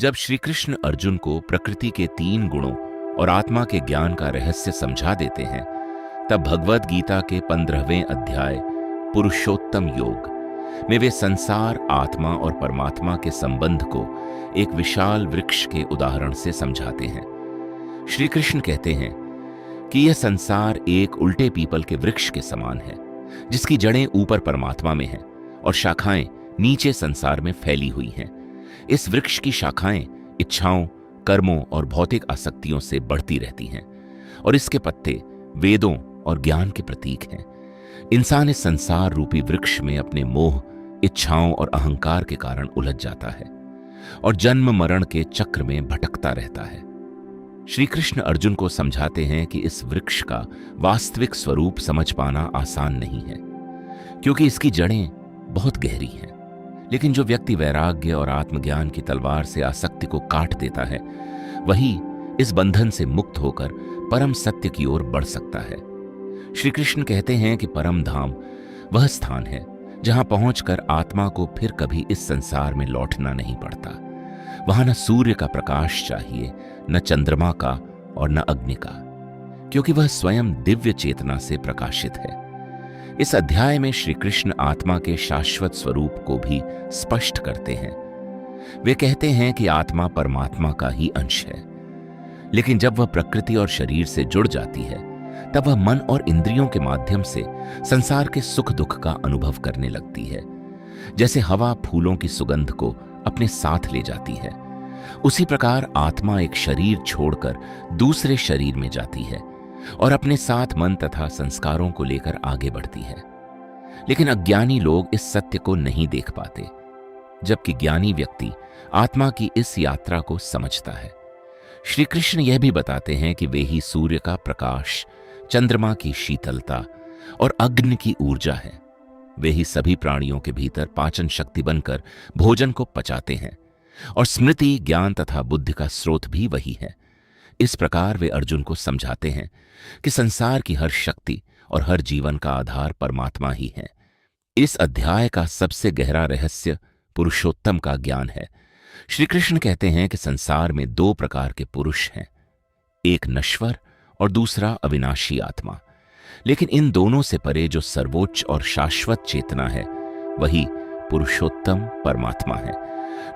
जब श्री कृष्ण अर्जुन को प्रकृति के 3 गुणों और आत्मा के ज्ञान का रहस्य समझा देते हैं, तब भगवद गीता के 15वें अध्याय पुरुषोत्तम योग में वे संसार, आत्मा और परमात्मा के संबंध को एक विशाल वृक्ष के उदाहरण से समझाते हैं। श्री कृष्ण कहते हैं कि यह संसार एक उल्टे पीपल के वृक्ष के समान है, जिसकी जड़ें ऊपर परमात्मा में हैं और शाखाएं नीचे संसार में फैली हुई हैं। इस वृक्ष की शाखाएं इच्छाओं, कर्मों और भौतिक आसक्तियों से बढ़ती रहती हैं और इसके पत्ते वेदों और ज्ञान के प्रतीक हैं। इंसान इस संसार रूपी वृक्ष में अपने मोह, इच्छाओं और अहंकार के कारण उलझ जाता है और जन्म मरण के चक्र में भटकता रहता है। श्री कृष्ण अर्जुन को समझाते हैं कि इस वृक्ष का वास्तविक स्वरूप समझ पाना आसान नहीं है, क्योंकि इसकी जड़ें बहुत गहरी हैं। लेकिन जो व्यक्ति वैराग्य और आत्मज्ञान की तलवार से आसक्ति को काट देता है, वही इस बंधन से मुक्त होकर परम सत्य की ओर बढ़ सकता है। श्री कृष्ण कहते हैं कि परम धाम वह स्थान है जहां पहुंचकर आत्मा को फिर कभी इस संसार में लौटना नहीं पड़ता। वहां न सूर्य का प्रकाश चाहिए, न चंद्रमा का और न अग्नि का, क्योंकि वह स्वयं दिव्य चेतना से प्रकाशित है। इस अध्याय में श्री कृष्ण आत्मा के शाश्वत स्वरूप को भी स्पष्ट करते हैं। वे कहते हैं कि आत्मा परमात्मा का ही अंश है, लेकिन जब वह प्रकृति और शरीर से जुड़ जाती है, तब वह मन और इंद्रियों के माध्यम से संसार के सुख दुख का अनुभव करने लगती है। जैसे हवा फूलों की सुगंध को अपने साथ ले जाती है, उसी प्रकार आत्मा एक शरीर छोड़कर दूसरे शरीर में जाती है और अपने साथ मन तथा संस्कारों को लेकर आगे बढ़ती है। लेकिन अज्ञानी लोग इस सत्य को नहीं देख पाते, जबकि ज्ञानी व्यक्ति आत्मा की इस यात्रा को समझता है। श्री कृष्ण यह भी बताते हैं कि वे ही सूर्य का प्रकाश, चंद्रमा की शीतलता और अग्नि की ऊर्जा है। वे ही सभी प्राणियों के भीतर पाचन शक्ति बनकर भोजन को पचाते हैं और स्मृति, ज्ञान तथा बुद्धि का स्रोत भी वही है। इस प्रकार वे अर्जुन को समझाते हैं कि संसार की हर शक्ति और हर जीवन का आधार परमात्मा ही है। इस अध्याय का सबसे गहरा रहस्य पुरुषोत्तम का ज्ञान है। श्री कृष्ण कहते हैं कि संसार में 2 प्रकार के पुरुष हैं, एक नश्वर और दूसरा अविनाशी आत्मा। लेकिन इन दोनों से परे जो सर्वोच्च और शाश्वत चेतना है, वही पुरुषोत्तम परमात्मा है,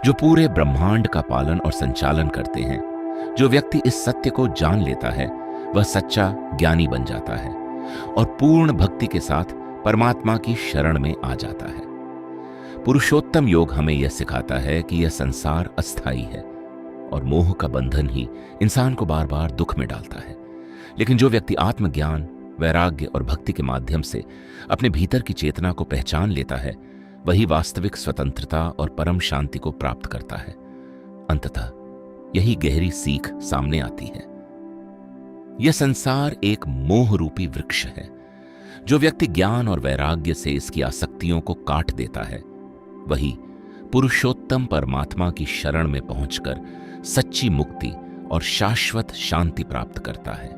जो पूरे ब्रह्मांड का पालन और संचालन करते हैं। जो व्यक्ति इस सत्य को जान लेता है, वह सच्चा ज्ञानी बन जाता है और पूर्ण भक्ति के साथ परमात्मा की शरण में आ जाता है। पुरुषोत्तम योग हमें यह सिखाता है कि यह संसार अस्थायी है और मोह का बंधन ही इंसान को बार बार दुख में डालता है। लेकिन जो व्यक्ति आत्मज्ञान, वैराग्य और भक्ति के माध्यम से अपने भीतर की चेतना को पहचान लेता है, वही वास्तविक स्वतंत्रता और परम शांति को प्राप्त करता है। अंततः यही गहरी सीख सामने आती है। यह संसार एक मोह रूपी वृक्ष है। जो व्यक्ति ज्ञान और वैराग्य से इसकी आसक्तियों को काट देता है, वही पुरुषोत्तम परमात्मा की शरण में पहुंचकर सच्ची मुक्ति और शाश्वत शांति प्राप्त करता है।